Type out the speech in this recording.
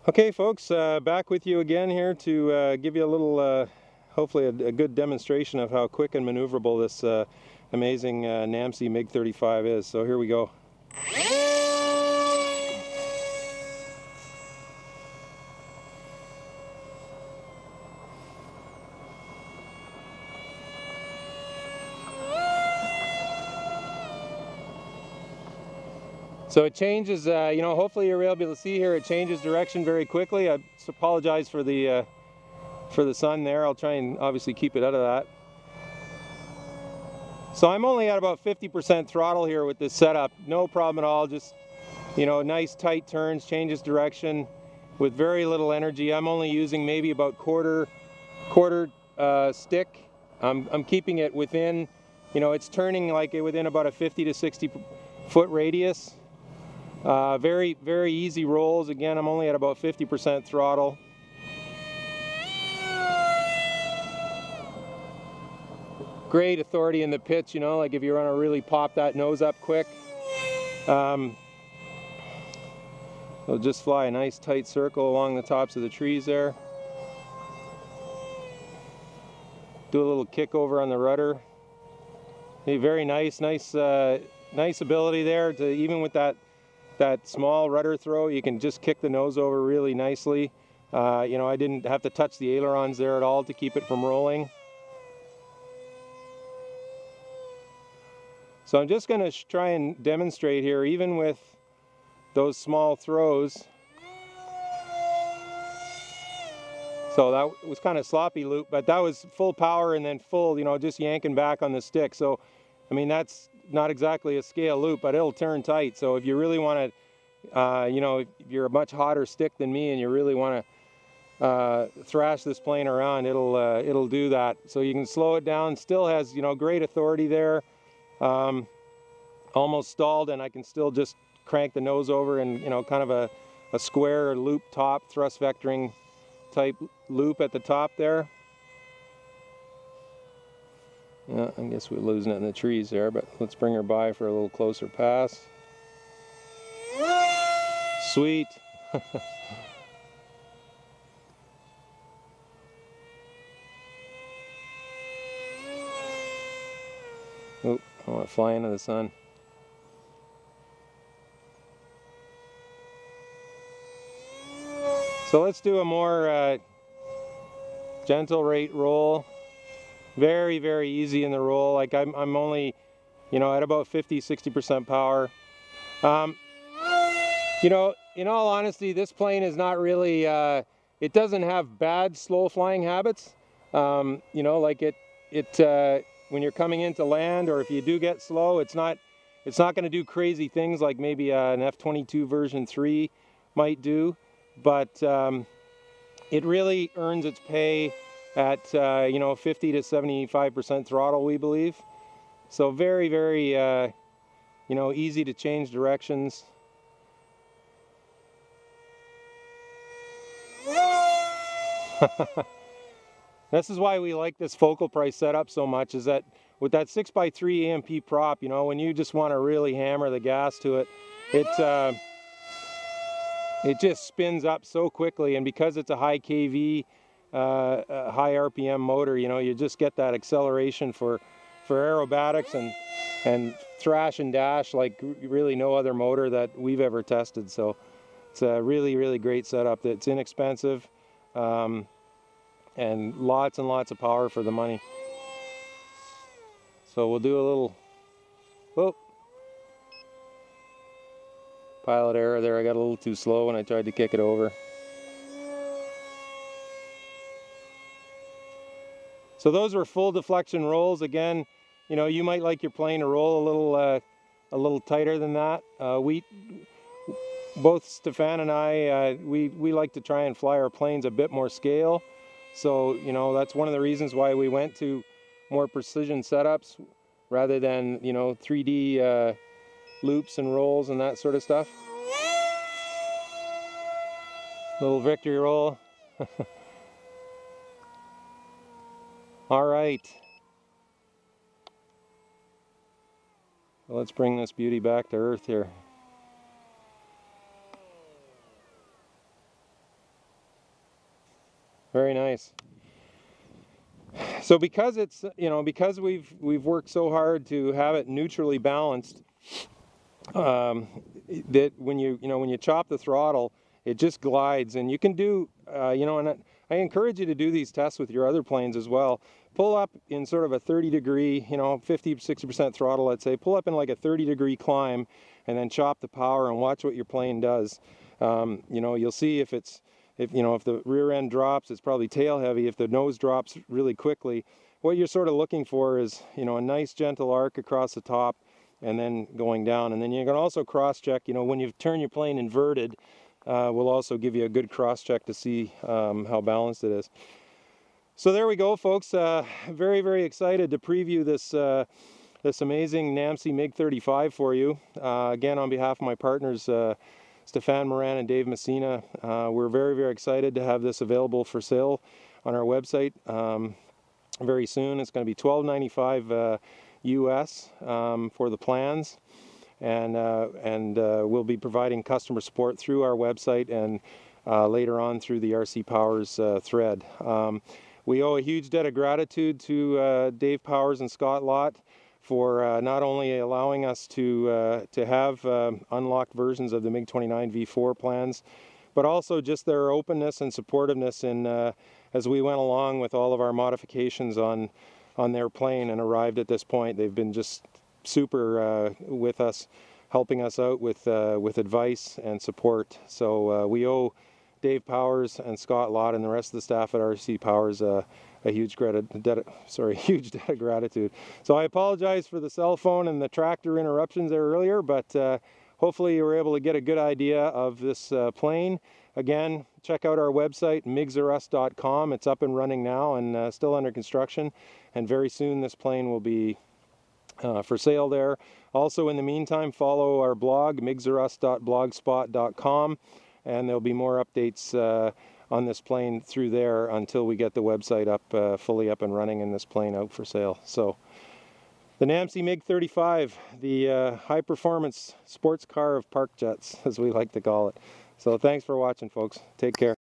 Okay folks, back with you again here to give you a little, hopefully a good demonstration of how quick and maneuverable this amazing NAMC Mig35 is. So here we go. So it changes, hopefully you're able to see here, it changes direction very quickly. I apologize for the sun there. I'll try and obviously keep it out of that. So I'm only at about 50% throttle here with this setup. No problem at all. Just, nice tight turns, changes direction with very little energy. I'm only using maybe about quarter stick. I'm keeping it within, it's turning like within about a 50 to 60 foot radius. Very, very easy rolls. Again, I'm only at about 50% throttle. Great authority in the pitch, like if you want to really pop that nose up quick. It'll just fly a nice tight circle along the tops of the trees there. Do a little kick over on the rudder. Very nice ability there to, even with that small rudder throw, you can just kick the nose over really nicely. I didn't have to touch the ailerons there at all to keep it from rolling. So I'm just going to try and demonstrate here, even with those small throws. So that was kind of sloppy loop, but that was full power and then full, just yanking back on the stick. So, I mean, that's not exactly a scale loop, but it'll turn tight. So if you really want to, if you're a much hotter stick than me and you really want to thrash this plane around, it'll do that. So you can slow it down. Still has, great authority there. Almost stalled, and I can still just crank the nose over and, kind of a square loop top, thrust vectoring type loop at the top there. Yeah, I guess we're losing it in the trees there, but let's bring her by for a little closer pass. Sweet. Oh, I want to fly into the sun. So let's do a more gentle rate roll. Very, very easy in the roll. Like I'm only, at about 50–60% power. In all honesty, this plane is not really, it doesn't have bad slow flying habits. Like when you're coming into land, or if you do get slow, it's not going to do crazy things like maybe an F-22 version 3 might do. But it really earns its pay at 50 to 75% throttle, we believe. So very, very easy to change directions. This is why we like this focal price setup so much, is that with that 6x3 AMP prop, when you just want to really hammer the gas to it, it just spins up so quickly, and because it's a high KV, high RPM motor, you just get that acceleration for aerobatics and thrash and dash like really no other motor that we've ever tested. So it's a really, really great setup. It's inexpensive, and lots of power for the money. So we'll do a little, whoop, pilot error there. I got a little too slow when I tried to kick it over. So those were full deflection rolls. Again, you might like your plane to roll a little tighter than that. Both Stefan and I, we like to try and fly our planes a bit more scale. So, that's one of the reasons why we went to more precision setups rather than, 3D loops and rolls and that sort of stuff. Little victory roll. All right. Well, let's bring this beauty back to earth here. nice. So because it's, because we've worked so hard to have it neutrally balanced, that when you chop the throttle, it just glides, and you can do, and I encourage you to do these tests with your other planes as well. Pull up in sort of a 30-degree, 50-60% throttle, let's say. Pull up in like a 30-degree climb, and then chop the power and watch what your plane does. You'll see if the rear end drops, it's probably tail heavy. If the nose drops really quickly, what you're sort of looking for is, a nice gentle arc across the top and then going down. And then you can also cross-check, when you turn your plane inverted, will also give you a good cross-check to see how balanced it is. So there we go, folks. Very, very excited to preview this amazing NAMC Mig35 for you. Again, on behalf of my partners, Stefan Moran and Dave Messina, we're very, very excited to have this available for sale on our website very soon. It's going to be $12.95 US for the plans, and we'll be providing customer support through our website and later on through the RCPowers thread. We owe a huge debt of gratitude to Dave Powers and Scott Lott for not only allowing us to have unlocked versions of the MiG-29 V4 plans, but also just their openness and supportiveness in as we went along with all of our modifications on their plane and arrived at this point. They've been just super with us, helping us out with advice and support. So we owe Dave Powers and Scott Lott and the rest of the staff at RCPowers a huge debt of gratitude. So I apologize for the cell phone and the tractor interruptions there earlier, but hopefully you were able to get a good idea of this plane. Again, check out our website, migsorus.com. It's up and running now and still under construction, and very soon this plane will be for sale there. Also, in the meantime, follow our blog, migsorus.blogspot.com, and there'll be more updates on this plane through there until we get the website up, fully up and running and this plane out for sale. So, the NAMC Mig35, the high-performance sports car of park jets, as we like to call it. So thanks for watching, folks. Take care.